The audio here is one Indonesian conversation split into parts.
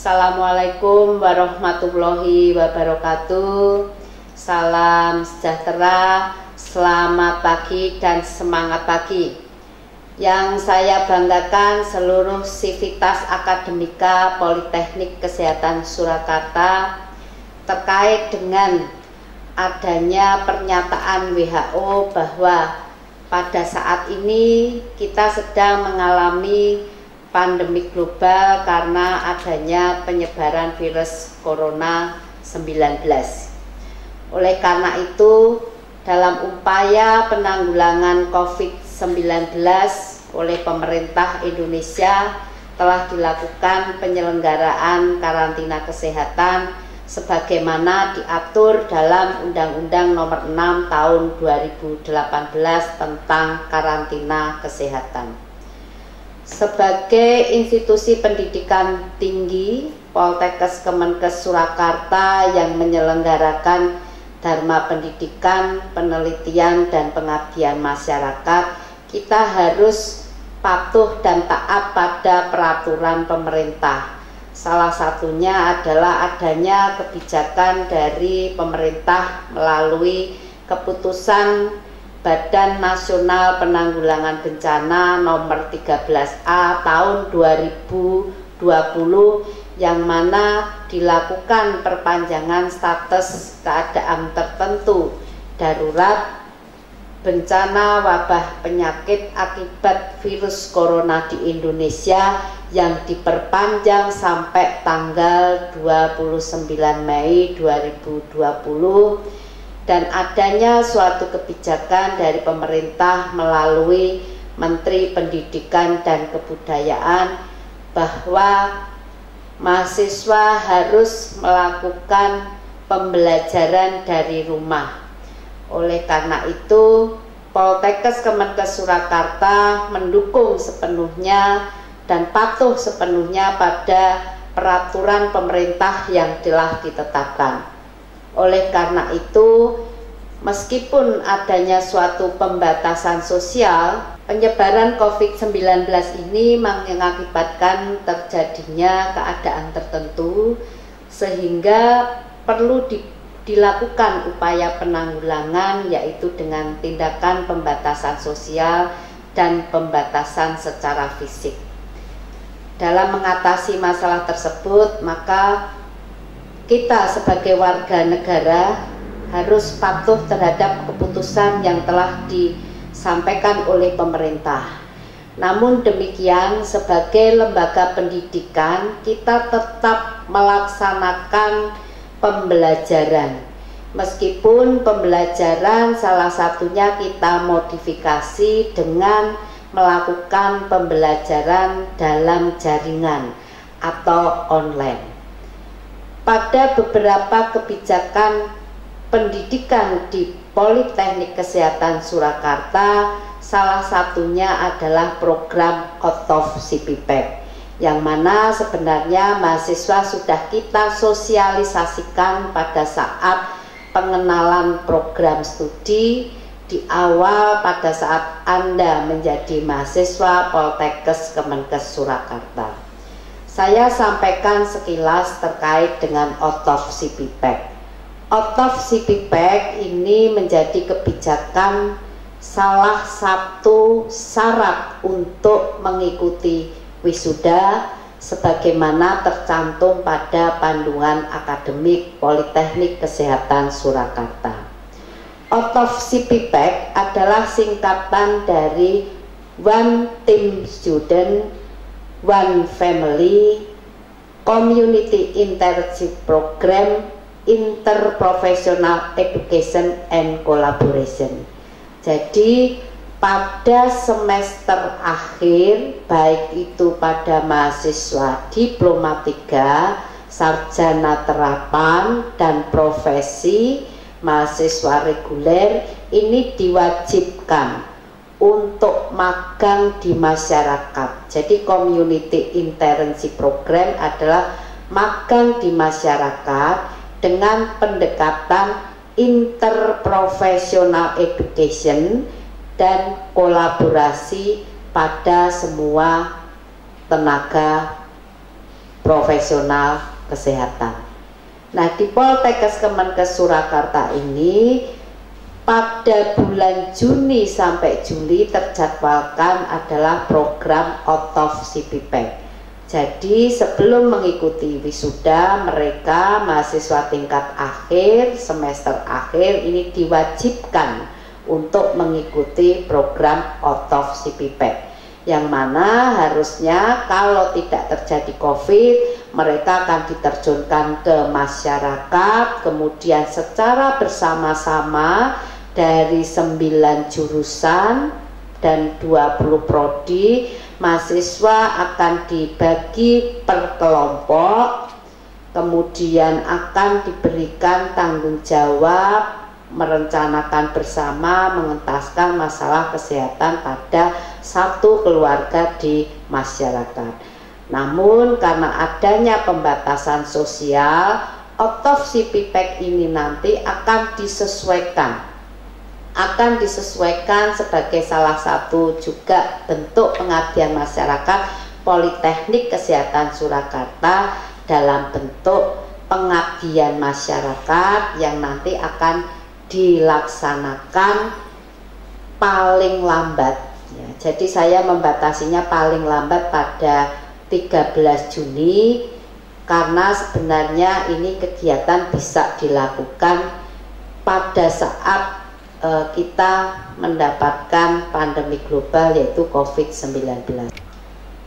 Assalamualaikum warahmatullahi wabarakatuh. Salam sejahtera, selamat pagi dan semangat pagi. Yang saya banggakan seluruh sivitas akademika Politeknik Kesehatan Surakarta terkait dengan adanya pernyataan WHO bahwa pada saat ini kita sedang mengalami pandemi global karena adanya penyebaran virus corona 19. Oleh karena itu, dalam upaya penanggulangan COVID-19 oleh pemerintah Indonesia telah dilakukan penyelenggaraan karantina kesehatan sebagaimana diatur dalam Undang-Undang Nomor 6 Tahun 2018 tentang karantina kesehatan. Sebagai institusi pendidikan tinggi, Poltekkes Kemenkes Surakarta yang menyelenggarakan dharma pendidikan, penelitian, dan pengabdian masyarakat, kita harus patuh dan taat pada peraturan pemerintah. Salah satunya adalah adanya kebijakan dari pemerintah melalui keputusan Badan Nasional Penanggulangan Bencana Nomor 13A Tahun 2020 yang mana dilakukan perpanjangan status keadaan tertentu darurat bencana wabah penyakit akibat virus corona di Indonesia yang diperpanjang sampai tanggal 29 Mei 2020 dan adanya suatu kebijakan dari pemerintah melalui Menteri Pendidikan dan Kebudayaan bahwa mahasiswa harus melakukan pembelajaran dari rumah. Oleh karena itu, Poltekkes Kemenkes Surakarta mendukung sepenuhnya dan patuh sepenuhnya pada peraturan pemerintah yang telah ditetapkan. Oleh karena itu, meskipun adanya suatu pembatasan sosial, penyebaran COVID-19 ini mengakibatkan terjadinya keadaan tertentu sehingga perlu dilakukan upaya penanggulangan, yaitu dengan tindakan pembatasan sosial dan pembatasan secara fisik. Dalam mengatasi masalah tersebut, maka kita sebagai warga negara harus patuh terhadap keputusan yang telah disampaikan oleh pemerintah. Namun demikian, sebagai lembaga pendidikan, kita tetap melaksanakan pembelajaran. Meskipun pembelajaran salah satunya kita modifikasi dengan melakukan pembelajaran dalam jaringan atau online. Pada beberapa kebijakan pendidikan di Politeknik Kesehatan Surakarta, salah satunya adalah program OTOF CPPEK, yang mana sebenarnya mahasiswa sudah kita sosialisasikan pada saat pengenalan program studi di awal pada saat Anda menjadi mahasiswa Poltekkes Kemenkes Surakarta. Saya sampaikan sekilas terkait dengan OTOF CPPEK. OTOF CPPEK ini menjadi kebijakan salah satu syarat untuk mengikuti wisuda sebagaimana tercantum pada panduan akademik Politeknik Kesehatan Surakarta. OTOF CPPEK adalah singkatan dari One Team Student, One Family, Community Internship Program, Interprofessional Education and Collaboration. Jadi pada semester akhir, baik itu pada mahasiswa diploma 3, sarjana terapan, dan profesi mahasiswa reguler, ini diwajibkan untuk magang di masyarakat. Jadi Community Internship Program adalah magang di masyarakat dengan pendekatan interprofessional education dan kolaborasi pada semua tenaga profesional kesehatan. Nah, di Poltekkes Kemenkes Surakarta ini pada bulan Juni sampai Juli terjadwalkan adalah program out of CPPEK. Jadi sebelum mengikuti wisuda, mereka mahasiswa tingkat akhir, semester akhir ini diwajibkan untuk mengikuti program out of CPPEK, yang mana harusnya kalau tidak terjadi COVID, mereka akan diterjunkan ke masyarakat, kemudian secara bersama-sama dari 9 jurusan dan 20 prodi, mahasiswa akan dibagi per kelompok, kemudian akan diberikan tanggung jawab merencanakan bersama mengentaskan masalah kesehatan pada satu keluarga di masyarakat. Namun karena adanya pembatasan sosial, out of CPPEK ini nanti akan disesuaikan sebagai salah satu juga bentuk pengabdian masyarakat Politeknik Kesehatan Surakarta dalam bentuk pengabdian masyarakat yang nanti akan dilaksanakan paling lambat ya. Jadi saya membatasinya paling lambat pada 13 Juni karena sebenarnya ini kegiatan bisa dilakukan pada saat kita mendapatkan pandemi global yaitu COVID-19.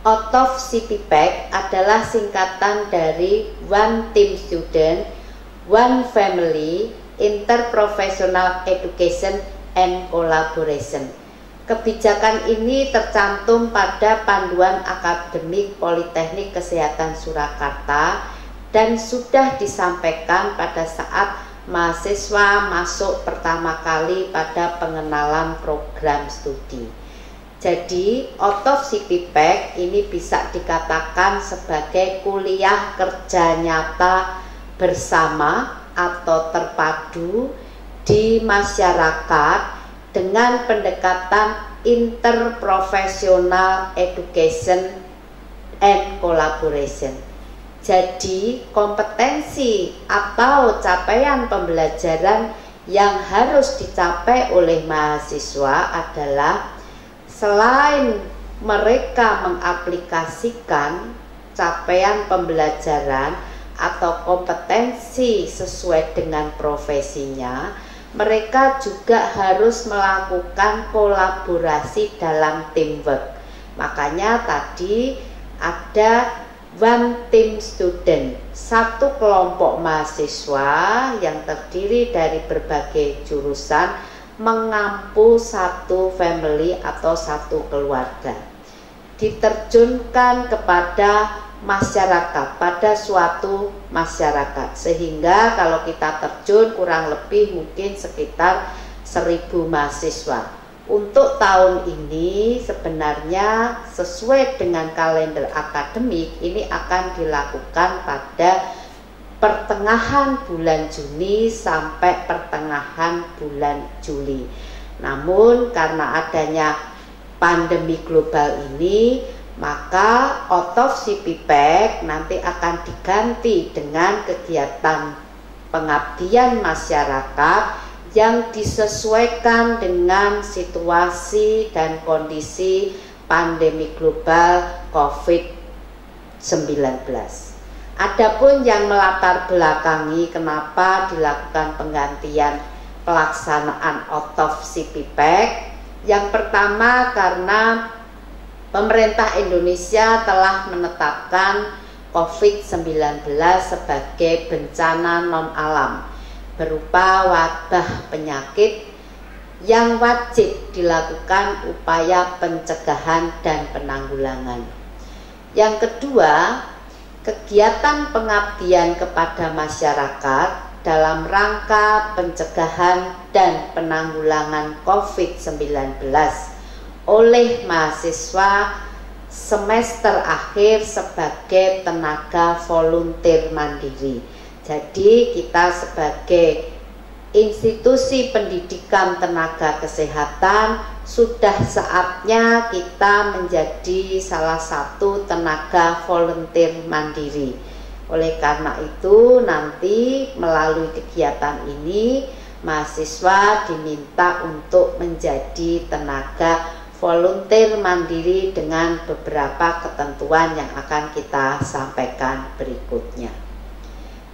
Out of CPPEK adalah singkatan dari One Team Student, One Family, Interprofessional Education and Collaboration. Kebijakan ini tercantum pada panduan akademik Politeknik Kesehatan Surakarta dan sudah disampaikan pada saat mahasiswa masuk pertama kali pada pengenalan program studi. Jadi, out of CPPEK ini bisa dikatakan sebagai kuliah kerja nyata bersama atau terpadu di masyarakat dengan pendekatan interprofessional education and collaboration. Jadi kompetensi atau capaian pembelajaran yang harus dicapai oleh mahasiswa adalah selain mereka mengaplikasikan capaian pembelajaran atau kompetensi sesuai dengan profesinya, mereka juga harus melakukan kolaborasi dalam teamwork. Makanya tadi ada One Team Student, satu kelompok mahasiswa yang terdiri dari berbagai jurusan mengampu satu family atau satu keluarga, diterjunkan kepada masyarakat, pada suatu masyarakat, sehingga kalau kita terjun kurang lebih mungkin sekitar 1000 mahasiswa. Untuk tahun ini sebenarnya sesuai dengan kalender akademik ini akan dilakukan pada pertengahan bulan Juni sampai pertengahan bulan Juli. Namun karena adanya pandemi global ini, maka out of CPPEK nanti akan diganti dengan kegiatan pengabdian masyarakat yang disesuaikan dengan situasi dan kondisi pandemi global COVID-19. Adapun yang melatar belakangi kenapa dilakukan penggantian pelaksanaan out of CPPEK, yang pertama karena pemerintah Indonesia telah menetapkan COVID-19 sebagai bencana non-alam berupa wabah penyakit yang wajib dilakukan upaya pencegahan dan penanggulangan. Yang kedua, kegiatan pengabdian kepada masyarakat dalam rangka pencegahan dan penanggulangan COVID-19 oleh mahasiswa semester akhir sebagai tenaga volunteer mandiri. Jadi kita sebagai institusi pendidikan tenaga kesehatan, sudah saatnya kita menjadi salah satu tenaga volunteer mandiri. Oleh karena itu, nanti melalui kegiatan ini mahasiswa diminta untuk menjadi tenaga volunteer mandiri dengan beberapa ketentuan yang akan kita sampaikan berikutnya.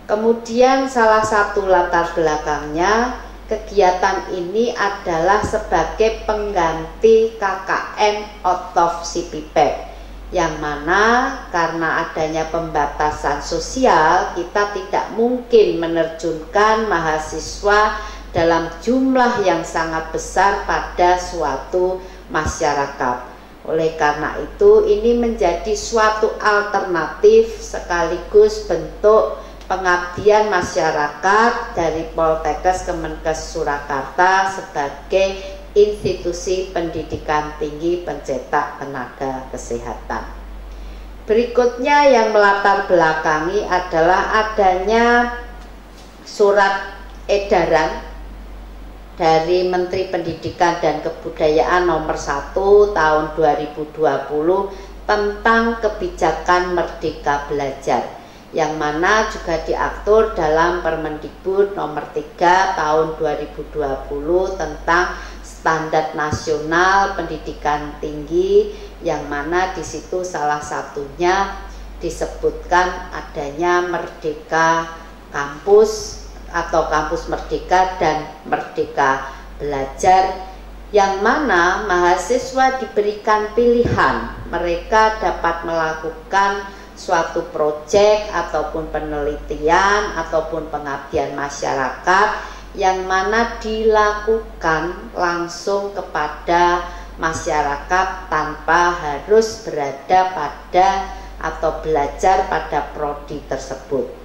Kemudian salah satu latar belakangnya, kegiatan ini adalah sebagai pengganti KKN out of CPPEK, yang mana karena adanya pembatasan sosial, kita tidak mungkin menerjunkan mahasiswa dalam jumlah yang sangat besar pada suatu masyarakat. Oleh karena itu, ini menjadi suatu alternatif sekaligus bentuk pengabdian masyarakat dari Poltekkes Kemenkes Surakarta sebagai institusi pendidikan tinggi pencetak tenaga kesehatan. Berikutnya yang melatar belakangi adalah adanya surat edaran dari Menteri Pendidikan dan Kebudayaan nomor 1 tahun 2020 tentang kebijakan Merdeka Belajar, yang mana juga diatur dalam Permendikbud nomor 3 tahun 2020 tentang Standar Nasional Pendidikan Tinggi, yang mana di situ salah satunya disebutkan adanya Merdeka Kampus atau Kampus Merdeka dan Merdeka Belajar, yang mana mahasiswa diberikan pilihan, mereka dapat melakukan suatu proyek ataupun penelitian ataupun pengabdian masyarakat yang mana dilakukan langsung kepada masyarakat tanpa harus berada pada atau belajar pada prodi tersebut.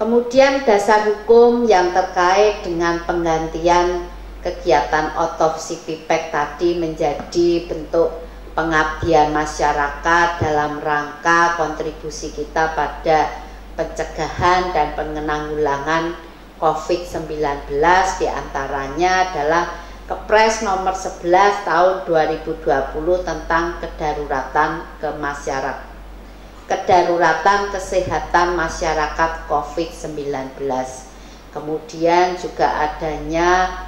Kemudian dasar hukum yang terkait dengan penggantian kegiatan out of CPPEK tadi menjadi bentuk pengabdian masyarakat dalam rangka kontribusi kita pada pencegahan dan penanggulangan COVID-19, diantaranya adalah Kepres nomor 11 tahun 2020 tentang kedaruratan kesehatan masyarakat COVID-19. Kemudian juga adanya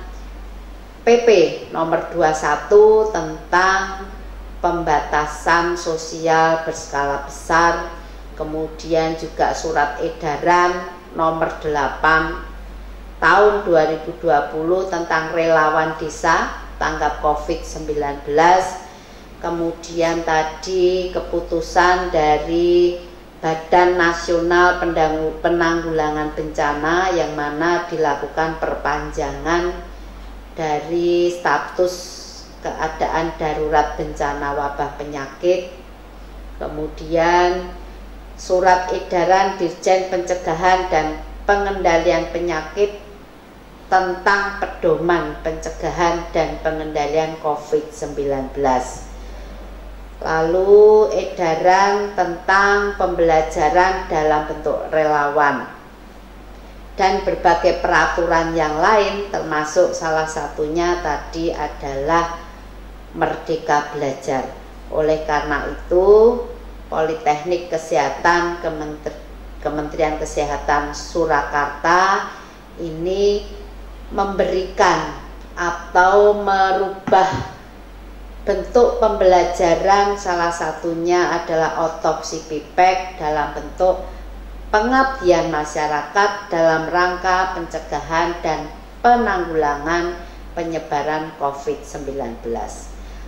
PP nomor 21 tentang pembatasan sosial berskala besar. Kemudian juga surat edaran nomor 8 tahun 2020 tentang relawan desa tanggap COVID-19. Kemudian tadi keputusan dari Badan Nasional Penanggulangan Bencana, yang mana dilakukan perpanjangan dari status keadaan darurat bencana wabah penyakit. Kemudian surat edaran Dirjen Pencegahan dan Pengendalian Penyakit tentang pedoman pencegahan dan pengendalian COVID-19. Lalu edaran tentang pembelajaran dalam bentuk relawan dan berbagai peraturan yang lain, termasuk salah satunya tadi adalah Merdeka Belajar. Oleh karena itu, Politeknik Kesehatan Kementerian Kesehatan Surakarta ini memberikan atau merubah bentuk pembelajaran, salah satunya adalah out of CPPEK dalam bentuk pengabdian masyarakat dalam rangka pencegahan dan penanggulangan penyebaran COVID-19.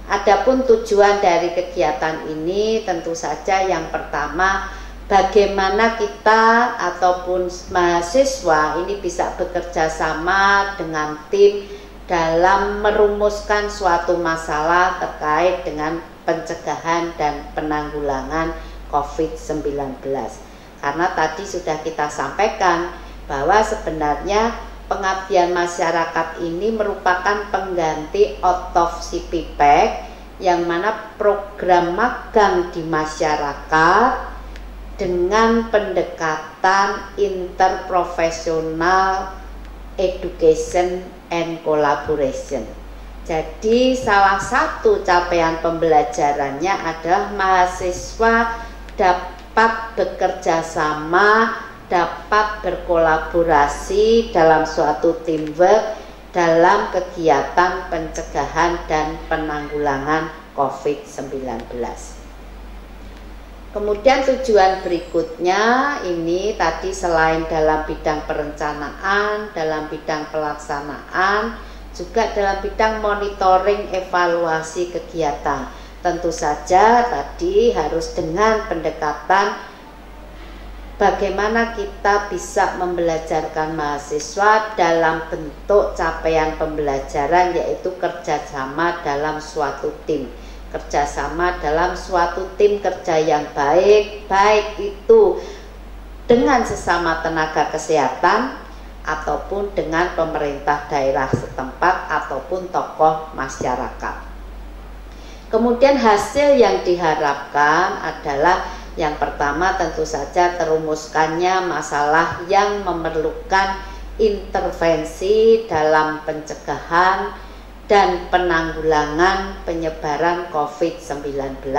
Adapun tujuan dari kegiatan ini tentu saja yang pertama, bagaimana kita ataupun mahasiswa ini bisa bekerja sama dengan tim dalam merumuskan suatu masalah terkait dengan pencegahan dan penanggulangan COVID-19. Karena tadi sudah kita sampaikan bahwa sebenarnya pengabdian masyarakat ini merupakan pengganti out of CPPEK, yang mana program magang di masyarakat dengan pendekatan interprofesional education and collaboration. Jadi salah satu capaian pembelajarannya adalah mahasiswa dapat bekerja sama, dapat berkolaborasi dalam suatu teamwork dalam kegiatan pencegahan dan penanggulangan COVID-19. Kemudian tujuan berikutnya ini tadi selain dalam bidang perencanaan, dalam bidang pelaksanaan, juga dalam bidang monitoring evaluasi kegiatan. Tentu saja tadi harus dengan pendekatan bagaimana kita bisa membelajarkan mahasiswa dalam bentuk capaian pembelajaran, yaitu kerjasama dalam suatu tim. Kerjasama dalam suatu tim kerja yang baik, baik itu dengan sesama tenaga kesehatan ataupun dengan pemerintah daerah setempat ataupun tokoh masyarakat. Kemudian hasil yang diharapkan adalah yang pertama tentu saja terumuskannya masalah yang memerlukan intervensi dalam pencegahan dan penanggulangan penyebaran COVID-19.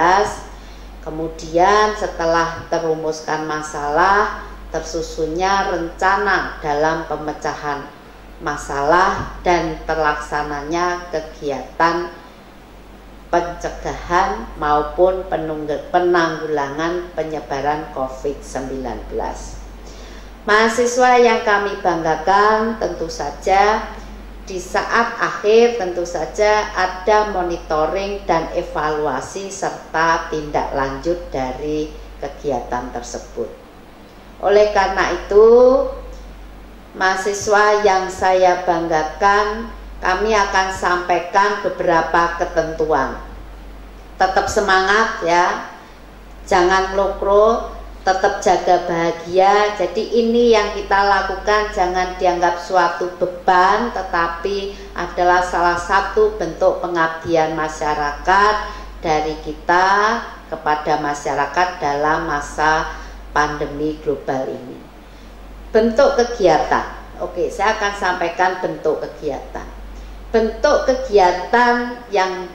Kemudian setelah terumuskan masalah, tersusunnya rencana dalam pemecahan masalah dan terlaksananya kegiatan pencegahan maupun penanggulangan penyebaran COVID-19. Mahasiswa yang kami banggakan tentu saja di saat akhir tentu saja ada monitoring dan evaluasi serta tindak lanjut dari kegiatan tersebut. Oleh karena itu, mahasiswa yang saya banggakan, kami akan sampaikan beberapa ketentuan. Tetap semangat ya, jangan lokro, tetap jaga bahagia. Jadi ini yang kita lakukan jangan dianggap suatu beban, tetapi adalah salah satu bentuk pengabdian masyarakat dari kita kepada masyarakat dalam masa pandemi global ini. Bentuk kegiatan. Oke, saya akan sampaikan bentuk kegiatan. Bentuk kegiatan yang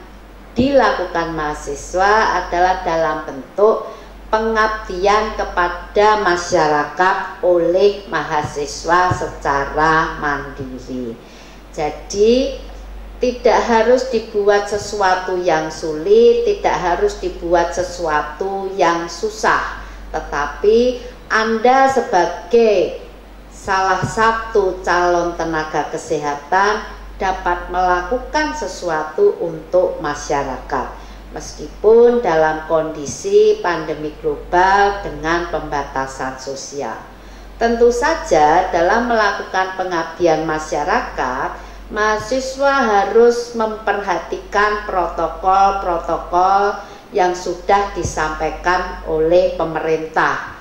dilakukan mahasiswa adalah dalam bentuk pengabdian kepada masyarakat oleh mahasiswa secara mandiri. Jadi tidak harus dibuat sesuatu yang sulit, tidak harus dibuat sesuatu yang susah, tetapi Anda sebagai salah satu calon tenaga kesehatan dapat melakukan sesuatu untuk masyarakat. Meskipun dalam kondisi pandemi global dengan pembatasan sosial. Tentu saja dalam melakukan pengabdian masyarakat, mahasiswa harus memperhatikan protokol-protokol yang sudah disampaikan oleh pemerintah.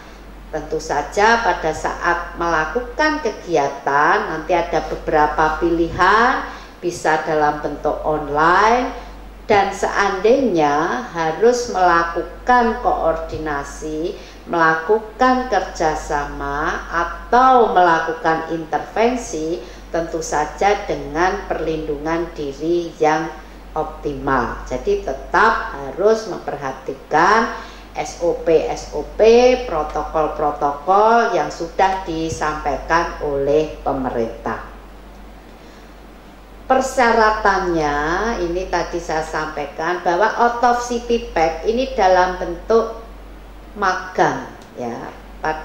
Tentu saja pada saat melakukan kegiatan nanti ada beberapa pilihan, bisa dalam bentuk online, dan seandainya harus melakukan koordinasi, melakukan kerjasama atau melakukan intervensi, tentu saja dengan perlindungan diri yang optimal. Jadi tetap harus memperhatikan SOP-SOP, protokol-protokol yang sudah disampaikan oleh pemerintah. Persyaratannya ini tadi saya sampaikan bahwa out of CPPAC ini dalam bentuk magang ya.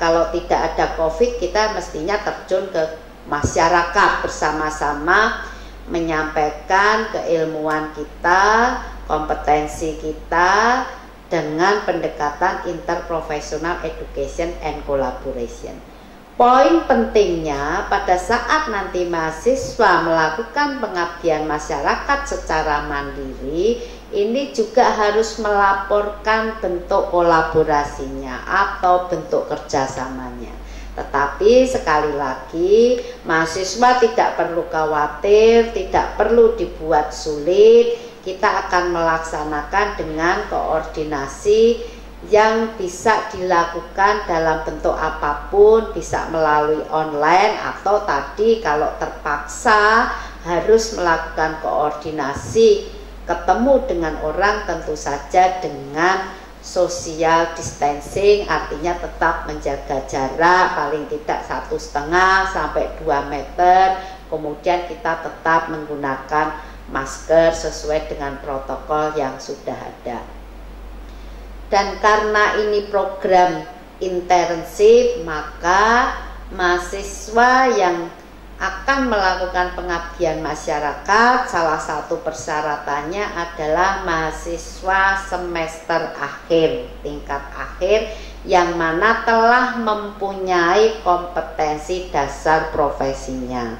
Kalau tidak ada COVID kita mestinya terjun ke masyarakat bersama-sama menyampaikan keilmuan kita, kompetensi kita dengan pendekatan interprofessional education and collaboration. Poin pentingnya pada saat nanti mahasiswa melakukan pengabdian masyarakat secara mandiri, ini juga harus melaporkan bentuk kolaborasinya atau bentuk kerjasamanya. Tetapi sekali lagi mahasiswa tidak perlu khawatir, tidak perlu dibuat sulit. Kita akan melaksanakan dengan koordinasi yang bisa dilakukan dalam bentuk apapun, bisa melalui online atau tadi kalau terpaksa harus melakukan koordinasi ketemu dengan orang, tentu saja dengan social distancing, artinya tetap menjaga jarak paling tidak 1,5 sampai 2 meter, kemudian kita tetap menggunakan masker sesuai dengan protokol yang sudah ada. Dan karena ini program intensif, maka mahasiswa yang akan melakukan pengabdian masyarakat, salah satu persyaratannya adalah mahasiswa semester akhir, tingkat akhir, yang mana telah mempunyai kompetensi dasar profesinya.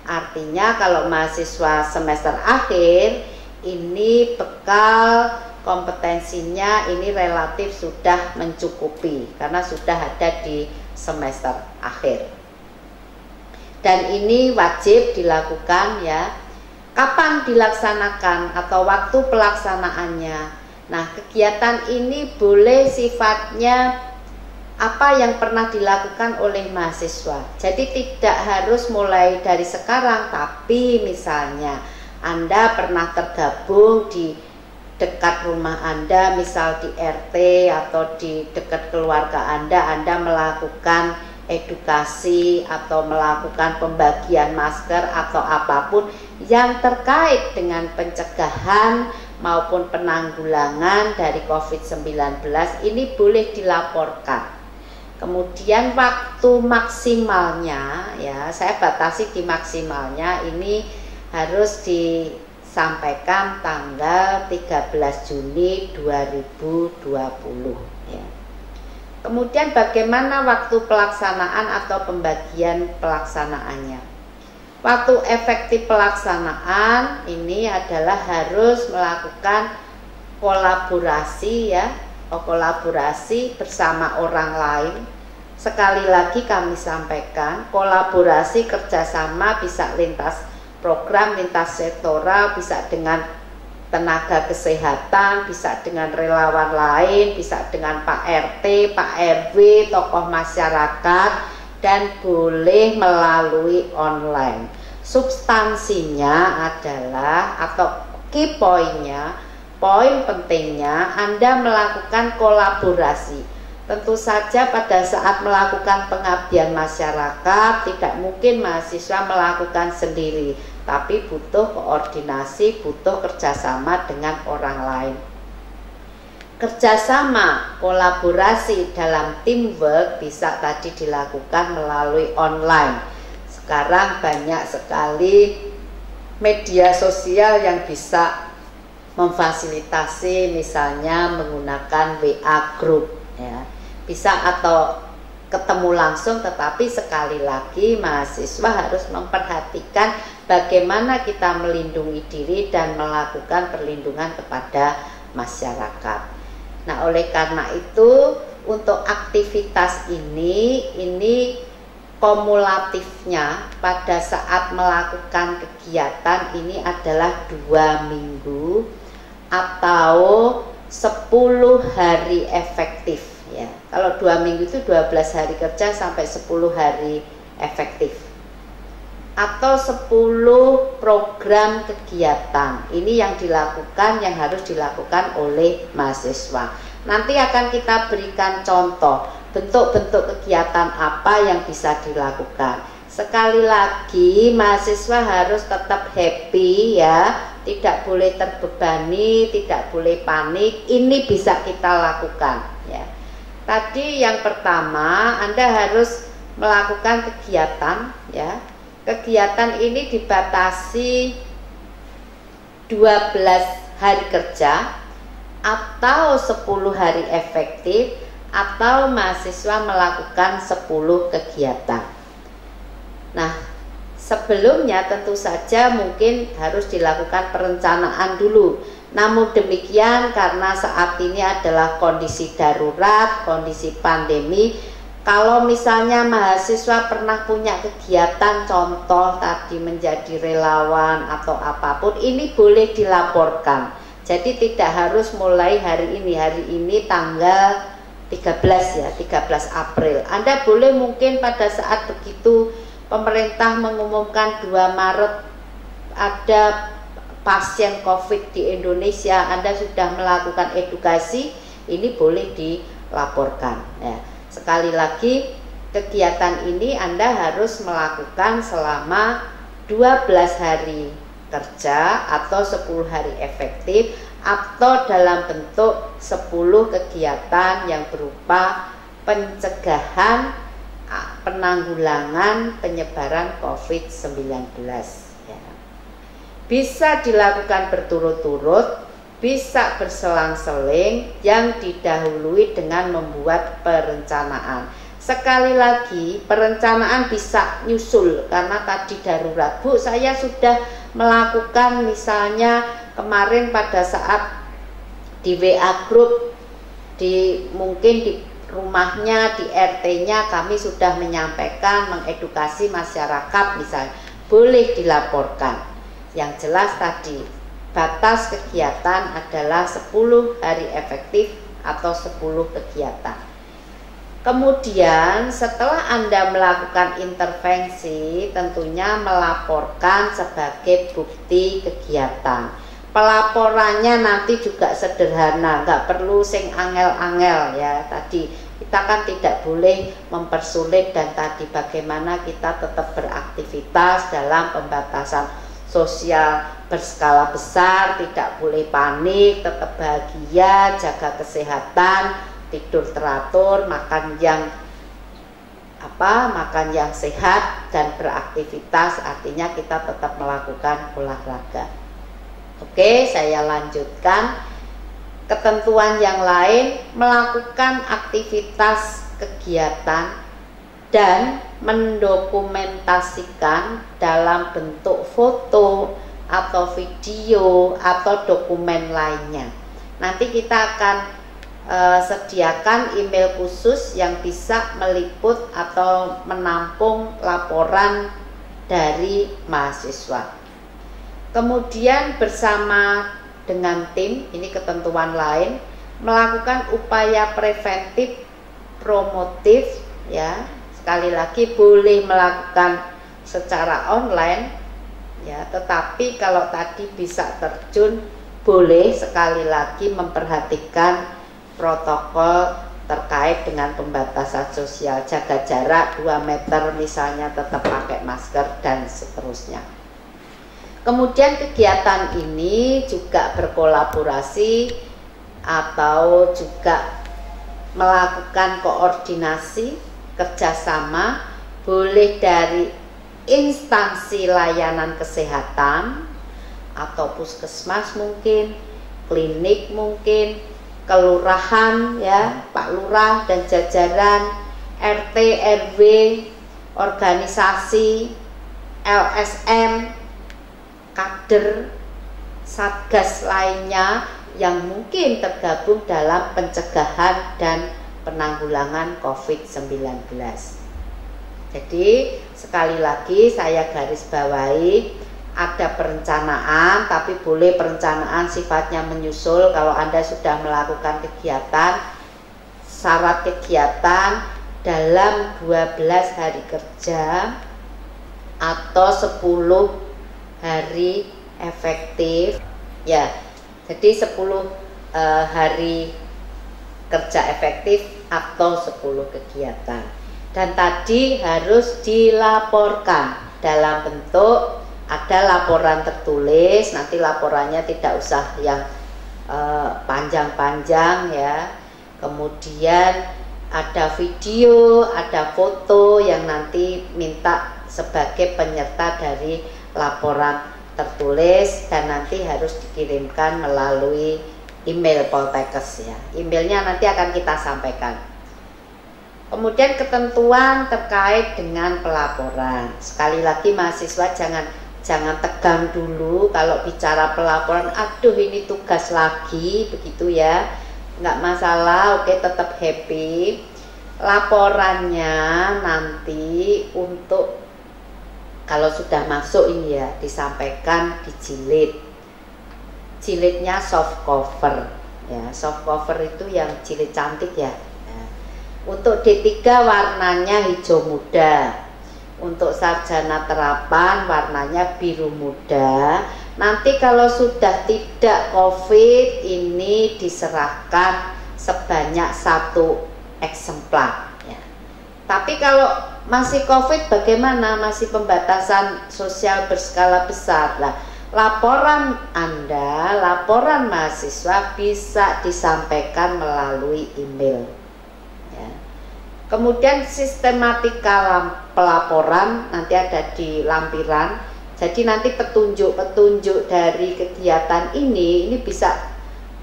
Artinya kalau mahasiswa semester akhir ini bekal kompetensinya ini relatif sudah mencukupi karena sudah ada di semester akhir. Dan ini wajib dilakukan ya. Kapan dilaksanakan atau waktu pelaksanaannya? Nah, kegiatan ini boleh sifatnya apa yang pernah dilakukan oleh mahasiswa. Jadi tidak harus mulai dari sekarang, tapi misalnya Anda pernah tergabung di dekat rumah Anda, misal di RT atau di dekat keluarga Anda melakukan edukasi atau melakukan pembagian masker atau apapun yang terkait dengan pencegahan maupun penanggulangan dari COVID-19, ini boleh dilaporkan. Kemudian waktu maksimalnya ya, saya batasi di maksimalnya ini harus disampaikan tanggal 13 Juni 2020 ya. Kemudian bagaimana waktu pelaksanaan atau pembagian pelaksanaannya? Waktu efektif pelaksanaan ini adalah harus melakukan kolaborasi ya, kolaborasi bersama orang lain. Sekali lagi kami sampaikan, kolaborasi kerjasama bisa lintas program, lintas sektoral, bisa dengan tenaga kesehatan, bisa dengan relawan lain, bisa dengan Pak RT, Pak RW, tokoh masyarakat, dan boleh melalui online. Substansinya adalah atau key poinnya, poin pentingnya Anda melakukan kolaborasi. Tentu saja pada saat melakukan pengabdian masyarakat tidak mungkin mahasiswa melakukan sendiri, tapi butuh koordinasi, butuh kerjasama dengan orang lain. Kerjasama, kolaborasi dalam teamwork bisa tadi dilakukan melalui online. Sekarang banyak sekali media sosial yang bisa memfasilitasi, misalnya menggunakan WA group ya. Bisa atau ketemu langsung, tetapi sekali lagi mahasiswa harus memperhatikan bagaimana kita melindungi diri dan melakukan perlindungan kepada masyarakat. Nah, oleh karena itu untuk aktivitas ini kumulatifnya pada saat melakukan kegiatan ini adalah 2 minggu atau 10 hari efektif ya. Kalau 2 minggu itu 12 hari kerja sampai 10 hari efektif, atau 10 program kegiatan. Ini yang dilakukan, yang harus dilakukan oleh mahasiswa. Nanti akan kita berikan contoh bentuk-bentuk kegiatan apa yang bisa dilakukan. Sekali lagi mahasiswa harus tetap happy ya, tidak boleh terbebani, tidak boleh panik. Ini bisa kita lakukan ya. Tadi yang pertama, Anda harus melakukan kegiatan ya. Kegiatan ini dibatasi 12 hari kerja atau 10 hari efektif, atau mahasiswa melakukan 10 kegiatan. Nah, sebelumnya tentu saja mungkin harus dilakukan perencanaan dulu. Namun demikian, karena saat ini adalah kondisi darurat, kondisi pandemi, kalau misalnya mahasiswa pernah punya kegiatan, contoh tadi menjadi relawan atau apapun, ini boleh dilaporkan. Jadi tidak harus mulai hari ini tanggal 13 ya, 13 April. Anda boleh mungkin pada saat begitu pemerintah mengumumkan 2 Maret ada pasien COVID di Indonesia, Anda sudah melakukan edukasi, ini boleh dilaporkan ya. Sekali lagi, kegiatan ini Anda harus melakukan selama 12 hari kerja atau 10 hari efektif, atau dalam bentuk 10 kegiatan yang berupa pencegahan, penanggulangan penyebaran COVID-19 ya. Bisa dilakukan berturut-turut, bisa berselang-seling, yang didahului dengan membuat perencanaan. Sekali lagi, perencanaan bisa nyusul karena tadi darurat. Bu, saya sudah melakukan misalnya kemarin pada saat di WA group, mungkin di rumahnya, di RT-nya kami sudah menyampaikan, mengedukasi masyarakat misalnya, boleh dilaporkan. Yang jelas tadi, batas kegiatan adalah 10 hari efektif atau 10 kegiatan. Kemudian setelah Anda melakukan intervensi, tentunya melaporkan sebagai bukti kegiatan. Pelaporannya nanti juga sederhana, nggak perlu sing angel-angel ya. Tadi kita kan tidak boleh mempersulit, dan tadi bagaimana kita tetap beraktivitas dalam pembatasan sosial berskala besar, tidak boleh panik, tetap bahagia, jaga kesehatan, tidur teratur, makan yang sehat, dan beraktivitas, artinya kita tetap melakukan olahraga. Oke, saya lanjutkan. Ketentuan yang lain, melakukan aktivitas kegiatan dan mendokumentasikan dalam bentuk foto atau video atau dokumen lainnya. Nanti kita akan sediakan email khusus yang bisa meliput atau menampung laporan dari mahasiswa. Kemudian bersama dengan tim, ini ketentuan lain, melakukan upaya preventif promotif ya. Sekali lagi boleh melakukan secara online ya, tetapi kalau tadi bisa terjun, boleh sekali lagi memperhatikan protokol terkait dengan pembatasan sosial, jaga jarak 2 meter misalnya, tetap pakai masker dan seterusnya. Kemudian kegiatan ini juga berkolaborasi atau juga melakukan koordinasi kerjasama, boleh dari instansi layanan kesehatan atau puskesmas mungkin, klinik mungkin, kelurahan ya, Pak Lurah dan jajaran, RT, RW, organisasi, LSM, kader, satgas lainnya yang mungkin tergabung dalam pencegahan dan penanggulangan COVID-19. Jadi sekali lagi saya garis bawahi, ada perencanaan, tapi boleh perencanaan sifatnya menyusul. Kalau Anda sudah melakukan kegiatan, syarat kegiatan dalam 12 hari kerja atau 10 hari efektif ya. Jadi 10 hari kerja efektif atau 10 kegiatan. Dan tadi harus dilaporkan dalam bentuk, ada laporan tertulis, nanti laporannya tidak usah yang panjang-panjang ya. Kemudian ada video, ada foto yang nanti minta sebagai penyerta dari laporan tertulis, dan nanti harus dikirimkan melalui email Poltekkes ya. Emailnya nanti akan kita sampaikan. Kemudian ketentuan terkait dengan pelaporan. Sekali lagi mahasiswa jangan tegang dulu kalau bicara pelaporan, aduh ini tugas lagi begitu ya, nggak masalah, oke, tetap happy. Laporannya nanti untuk kalau sudah masuk ini ya, disampaikan di jilid jilidnya soft cover ya. Soft cover itu yang jilid cantik ya. Untuk D3 warnanya hijau muda. Untuk sarjana terapan warnanya biru muda. Nanti kalau sudah tidak COVID, ini diserahkan sebanyak 1 eksemplar ya. Tapi kalau masih COVID bagaimana? Masih pembatasan sosial berskala besar lah. Laporan Anda, laporan mahasiswa bisa disampaikan melalui email. Kemudian sistematika pelaporan nanti ada di lampiran. Jadi nanti petunjuk-petunjuk dari kegiatan ini bisa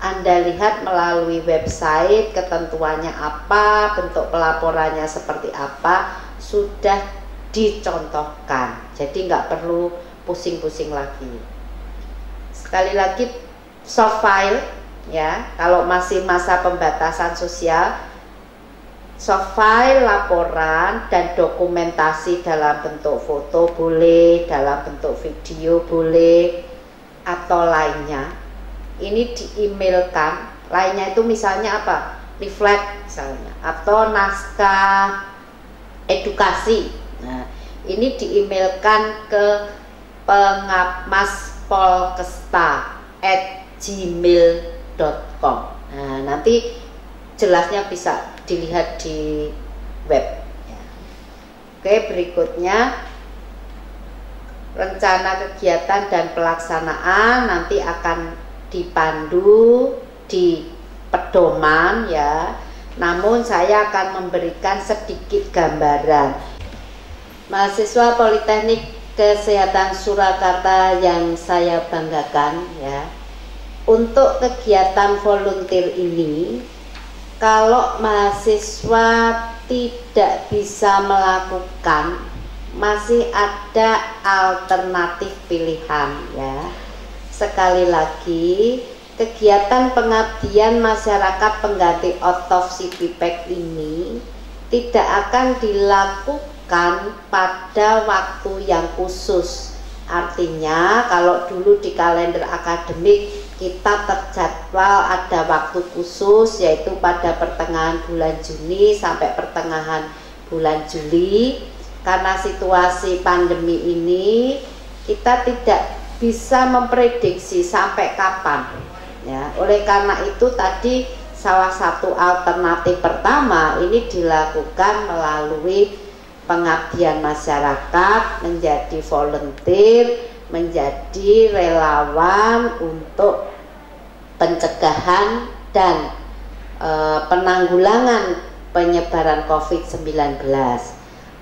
Anda lihat melalui website, ketentuannya apa, bentuk pelaporannya seperti apa, sudah dicontohkan. Jadi nggak perlu pusing-pusing lagi. Sekali lagi, soft file ya, kalau masih masa pembatasan sosial, soft file laporan dan dokumentasi dalam bentuk foto boleh, dalam bentuk video boleh, atau lainnya ini di-emailkan. Lainnya itu misalnya apa? Leaflet misalnya, atau naskah edukasi. Nah, ini di-emailkan ke pengapmaspolkesta@gmail.com. Nah, nanti jelasnya bisa dilihat di web ya. Oke, berikutnya rencana kegiatan dan pelaksanaan nanti akan dipandu di pedoman ya. Namun saya akan memberikan sedikit gambaran. Mahasiswa Politeknik Kesehatan Surakarta yang saya banggakan ya, untuk kegiatan volunteer ini, kalau mahasiswa tidak bisa melakukan, masih ada alternatif pilihan ya. Sekali lagi, kegiatan pengabdian masyarakat pengganti otopsi pipek ini tidak akan dilakukan pada waktu yang khusus. Artinya kalau dulu di kalender akademik kita terjadwal ada waktu khusus, yaitu pada pertengahan bulan Juni sampai pertengahan bulan Juli. Karena situasi pandemi ini kita tidak bisa memprediksi sampai kapan ya. Oleh karena itu tadi salah satu alternatif pertama ini dilakukan melalui pengabdian masyarakat, menjadi volunteer, menjadi relawan untuk pencegahan dan penanggulangan penyebaran COVID-19.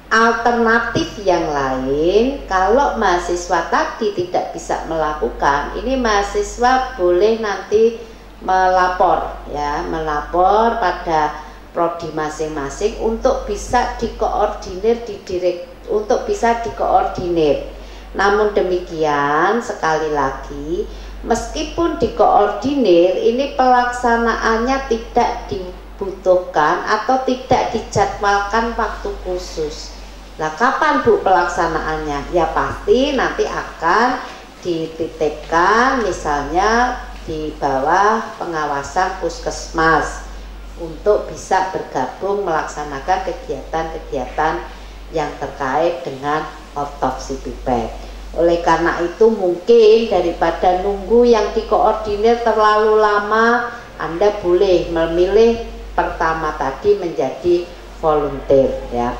Alternatif yang lain, kalau mahasiswa tadi tidak bisa melakukan, ini mahasiswa boleh nanti melapor ya, melapor pada prodi masing-masing untuk bisa dikoordinir untuk bisa dikoordinir. Namun demikian, sekali lagi, meskipun dikoordinir, ini pelaksanaannya tidak dibutuhkan atau tidak dijadwalkan waktu khusus. Nah, kapan Bu pelaksanaannya? Ya pasti nanti akan dititipkan misalnya di bawah pengawasan puskesmas untuk bisa bergabung melaksanakan kegiatan-kegiatan yang terkait dengan otopsi pipek. Oleh karena itu mungkin daripada nunggu yang dikoordinir terlalu lama, Anda boleh memilih pertama tadi menjadi volunteer ya.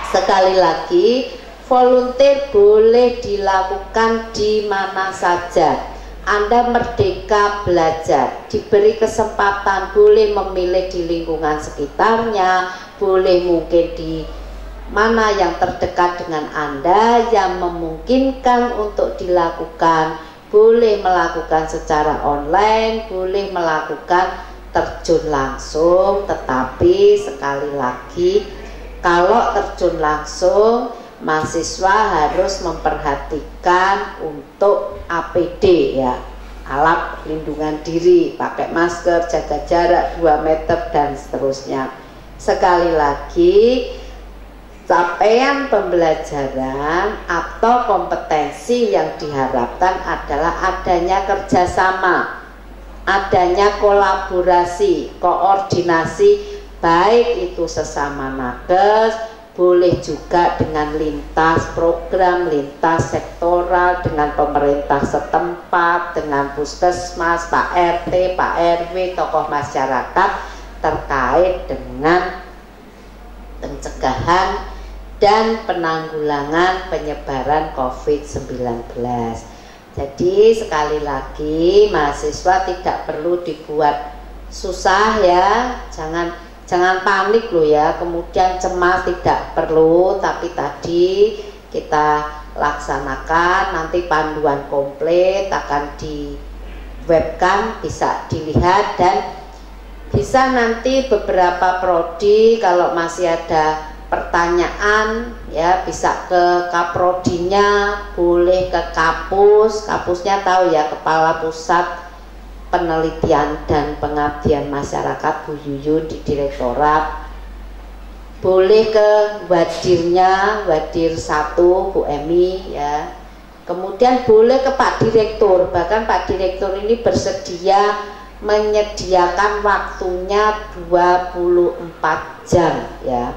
Sekali lagi, volunteer boleh dilakukan di mana saja. Anda merdeka belajar, diberi kesempatan, boleh memilih di lingkungan sekitarnya, boleh mungkin di mana yang terdekat dengan Anda yang memungkinkan untuk dilakukan, boleh melakukan secara online, boleh melakukan terjun langsung. Tetapi sekali lagi, kalau terjun langsung, mahasiswa harus memperhatikan untuk APD ya, alat pelindungan diri, pakai masker, jaga jarak 2 meter dan seterusnya. Sekali lagi, capaian pembelajaran atau kompetensi yang diharapkan adalah adanya kerjasama, adanya kolaborasi, koordinasi, baik itu sesama nakes, boleh juga dengan lintas program, lintas sektoral, dengan pemerintah setempat, dengan puskesmas, Pak RT, Pak RW, tokoh masyarakat terkait dengan pencegahan dan penanggulangan penyebaran COVID-19. Jadi sekali lagi mahasiswa tidak perlu dibuat susah ya, jangan panik loh ya, kemudian cemas tidak perlu, tapi tadi kita laksanakan, nanti panduan komplit akan di webcam, bisa dilihat dan bisa nanti beberapa prodi kalau masih ada pertanyaan ya bisa ke kaprodinya, boleh ke kapusnya tahu ya, Kepala Pusat Penelitian dan Pengabdian Masyarakat Bu Yuyun di Direktorat, boleh ke wadirnya, wadir 1 Bu Emi ya, kemudian boleh ke Pak Direktur, bahkan Pak Direktur ini bersedia menyediakan waktunya 24 jam ya,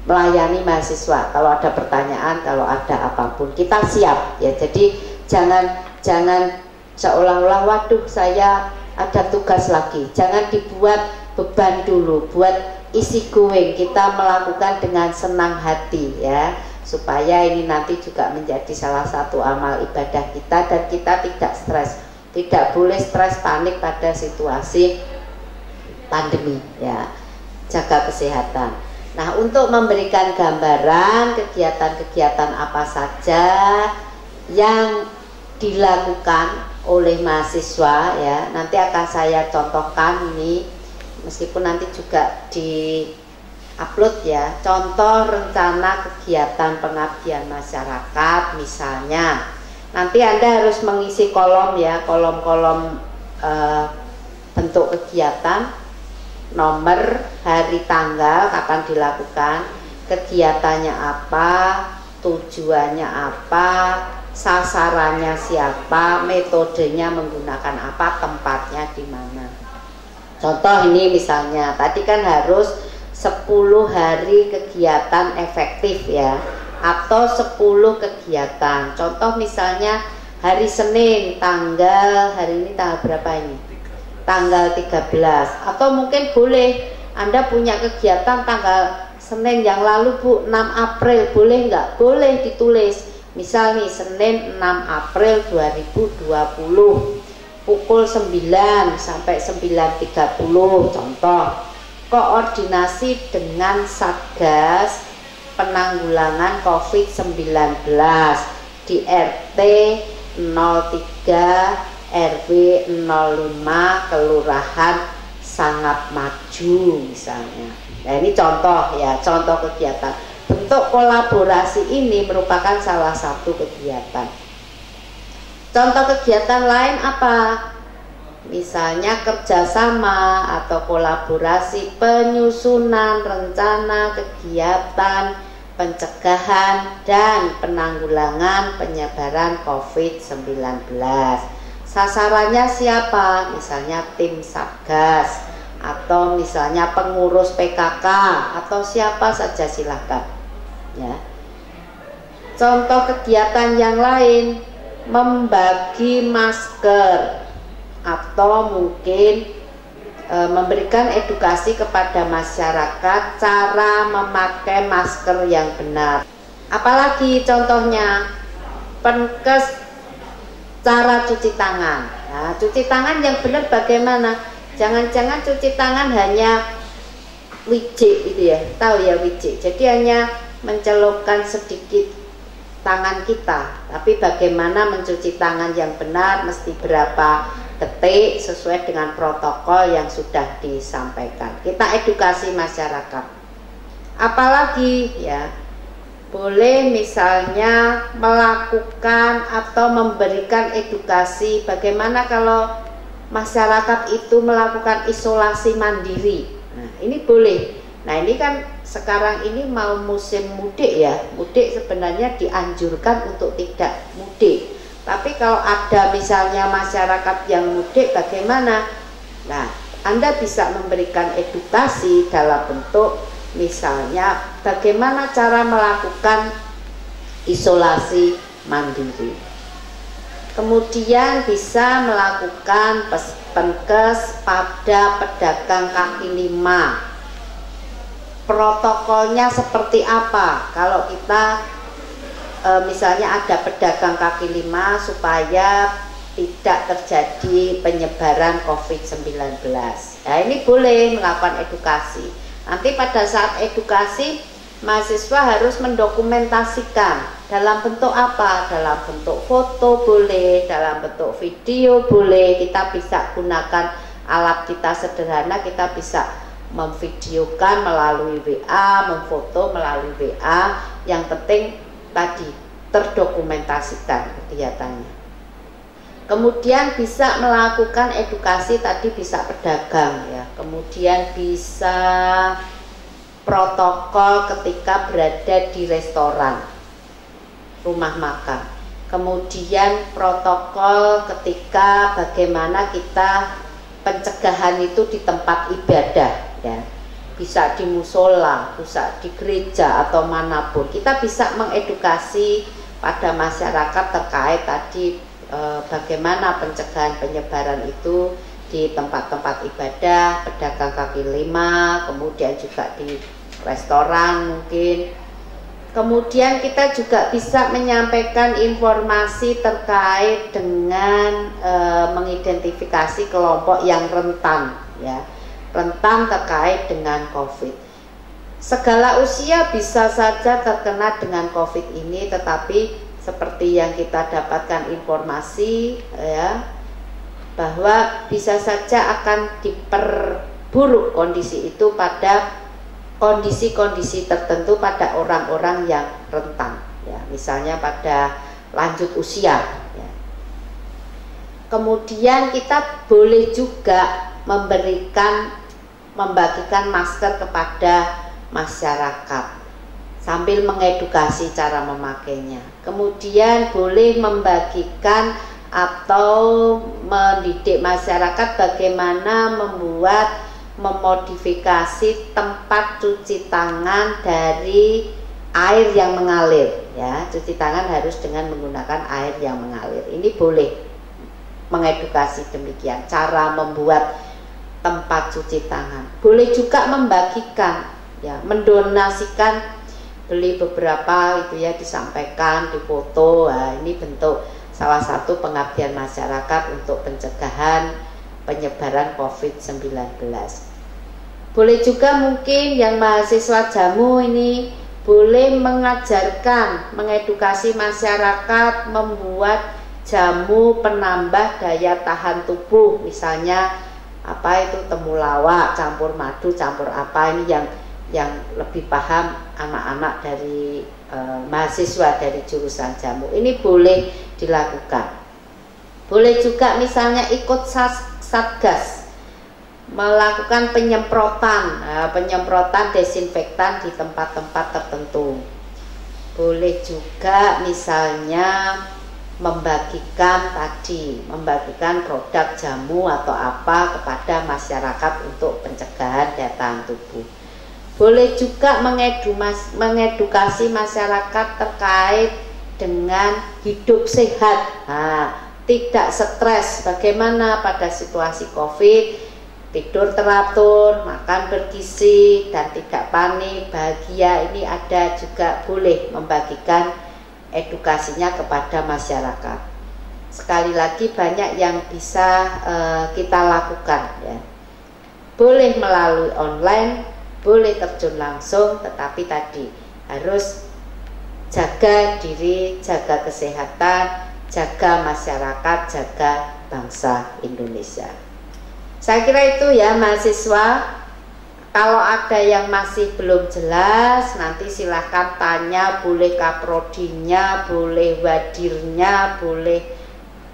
melayani mahasiswa. Kalau ada pertanyaan, kalau ada apapun kita siap ya. Jadi jangan seolah-olah waduh saya ada tugas lagi, jangan dibuat beban dulu, buat isi going, kita melakukan dengan senang hati ya, supaya ini nanti juga menjadi salah satu amal ibadah kita dan kita tidak stres, tidak boleh stres panik pada situasi pandemi ya, jaga kesehatan. Nah, untuk memberikan gambaran kegiatan-kegiatan apa saja yang dilakukan oleh mahasiswa ya, nanti akan saya contohkan ini, meskipun nanti juga di upload ya, contoh rencana kegiatan pengabdian masyarakat misalnya. Nanti Anda harus mengisi kolom ya, kolom-kolom bentuk kegiatan, nomor, hari, tanggal, kapan dilakukan, kegiatannya apa, tujuannya apa, sasarannya siapa, metodenya menggunakan apa, tempatnya di mana. Contoh ini misalnya, tadi kan harus 10 hari kegiatan efektif ya, atau 10 kegiatan. Contoh misalnya hari Senin, hari ini tanggal berapa ini? Tanggal 13, atau mungkin boleh Anda punya kegiatan tanggal Senin yang lalu Bu, 6 April, boleh nggak? Boleh ditulis, misal nih Senin 6 April 2020 pukul 9 sampai 9.30, contoh. Koordinasi dengan Satgas Penanggulangan COVID-19 di RT 03 RW 05 Kelurahan Sangat Maju misalnya. Nah ini contoh ya, contoh kegiatan. Bentuk kolaborasi ini merupakan salah satu kegiatan. Contoh kegiatan lain apa? Misalnya kerjasama atau kolaborasi penyusunan rencana kegiatan pencegahan dan penanggulangan penyebaran COVID-19. Sasarannya siapa? Misalnya tim Satgas, atau misalnya pengurus PKK, atau siapa saja silahkan ya. Contoh kegiatan yang lain, membagi masker, atau mungkin memberikan edukasi kepada masyarakat cara memakai masker yang benar. Apalagi contohnya penkes, cara cuci tangan. Nah, cuci tangan yang benar bagaimana? Jangan-jangan cuci tangan hanya wicik gitu ya, tahu ya wicik. Jadi hanya mencelupkan sedikit tangan kita, tapi bagaimana mencuci tangan yang benar, mesti berapa detik sesuai dengan protokol yang sudah disampaikan. Kita edukasi masyarakat. Apalagi ya, boleh misalnya melakukan atau memberikan edukasi bagaimana kalau masyarakat itu melakukan isolasi mandiri. Nah, ini boleh Nah ini kan sekarang ini mau musim mudik ya, mudik sebenarnya dianjurkan untuk tidak mudik. Tapi kalau ada misalnya masyarakat yang mudik bagaimana? Nah, Anda bisa memberikan edukasi dalam bentuk misalnya bagaimana cara melakukan isolasi mandiri. Kemudian bisa melakukan penkes pada pedagang kaki lima. Protokolnya seperti apa kalau kita misalnya ada pedagang kaki lima supaya tidak terjadi penyebaran COVID-19. Nah ini boleh melakukan edukasi. Nanti pada saat edukasi mahasiswa harus mendokumentasikan dalam bentuk apa? Dalam bentuk foto boleh, dalam bentuk video boleh. Kita bisa gunakan alat kita sederhana, kita bisa memvideokan melalui WA, memfoto melalui WA. Yang penting tadi terdokumentasikan kegiatannya. Kemudian bisa melakukan edukasi tadi, bisa pedagang ya. Kemudian bisa protokol ketika berada di restoran, rumah makan. Kemudian protokol ketika bagaimana kita pencegahan itu di tempat ibadah ya. Bisa di musola, bisa di gereja atau manapun. Kita bisa mengedukasi pada masyarakat terkait tadi bagaimana pencegahan penyebaran itu di tempat-tempat ibadah, pedagang kaki lima, kemudian juga di restoran mungkin. Kemudian kita juga bisa menyampaikan informasi terkait dengan mengidentifikasi kelompok yang rentan ya, rentan terkait dengan COVID. Segala usia bisa saja terkena dengan COVID ini, tetapi seperti yang kita dapatkan informasi ya, bahwa bisa saja akan diperburuk kondisi itu pada kondisi-kondisi tertentu pada orang-orang yang rentan ya, misalnya pada lanjut usia ya. Kemudian kita boleh juga membagikan masker kepada masyarakat sambil mengedukasi cara memakainya. Kemudian boleh membagikan atau mendidik masyarakat bagaimana memodifikasi tempat cuci tangan dari air yang mengalir ya. Cuci tangan harus dengan menggunakan air yang mengalir. Ini boleh mengedukasi demikian cara membuat tempat cuci tangan. Boleh juga membagikan ya, mendonasikan, beli beberapa itu ya, disampaikan, difoto. Nah, ini bentuk salah satu pengabdian masyarakat untuk pencegahan penyebaran COVID-19. Boleh juga mungkin yang mahasiswa jamu ini boleh mengajarkan, mengedukasi masyarakat membuat jamu penambah daya tahan tubuh, misalnya apa itu temulawak campur madu campur apa, ini yang lebih paham anak-anak dari mahasiswa dari jurusan jamu. Ini boleh dilakukan. Boleh juga misalnya ikut satgas melakukan penyemprotan desinfektan di tempat-tempat tertentu. Boleh juga misalnya membagikan produk jamu atau apa kepada masyarakat untuk pencegahan daya tahan tubuh. Boleh juga mengedukasi masyarakat terkait dengan hidup sehat, tidak stres, bagaimana pada situasi COVID, tidur teratur, makan bergizi, dan tidak panik, bahagia. Ini ada juga boleh membagikan edukasinya kepada masyarakat. Sekali lagi banyak yang bisa kita lakukan ya. Boleh melalui online, boleh terjun langsung, tetapi tadi harus jaga diri, jaga kesehatan, jaga masyarakat, jaga bangsa Indonesia. Saya kira itu ya mahasiswa. Kalau ada yang masih belum jelas, nanti silahkan tanya, boleh kaprodinya, boleh wadirnya, boleh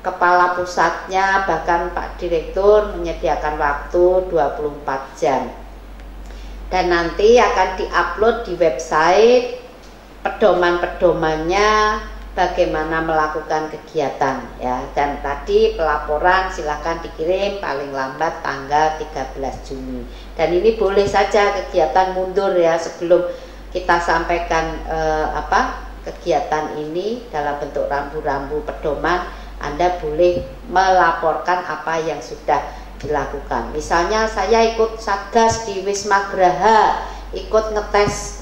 kepala pusatnya, bahkan Pak Direktur menyediakan waktu 24 jam. dan nanti akan diupload di website pedoman-pedomannya bagaimana melakukan kegiatan ya. Dan tadi pelaporan silahkan dikirim paling lambat tanggal 13 Juni, dan ini boleh saja kegiatan mundur ya sebelum kita sampaikan kegiatan ini dalam bentuk rambu-rambu pedoman. Anda boleh melaporkan apa yang sudah dilakukan. Misalnya saya ikut Satgas di Wisma Graha, ikut ngetes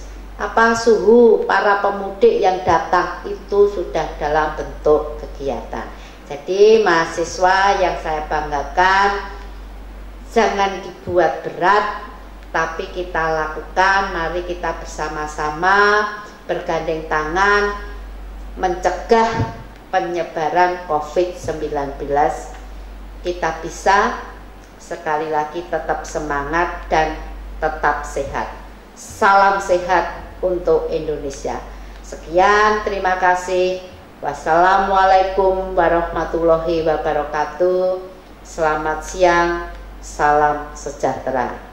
suhu para pemudik yang datang, itu sudah dalam bentuk kegiatan. Jadi mahasiswa yang saya banggakan, jangan dibuat berat, tapi kita lakukan. Mari kita bersama-sama bergandeng tangan mencegah penyebaran COVID-19. Kita bisa, sekali lagi, tetap semangat dan tetap sehat. Salam sehat untuk Indonesia. Sekian, terima kasih. Wassalamualaikum warahmatullahi wabarakatuh. Selamat siang, salam sejahtera.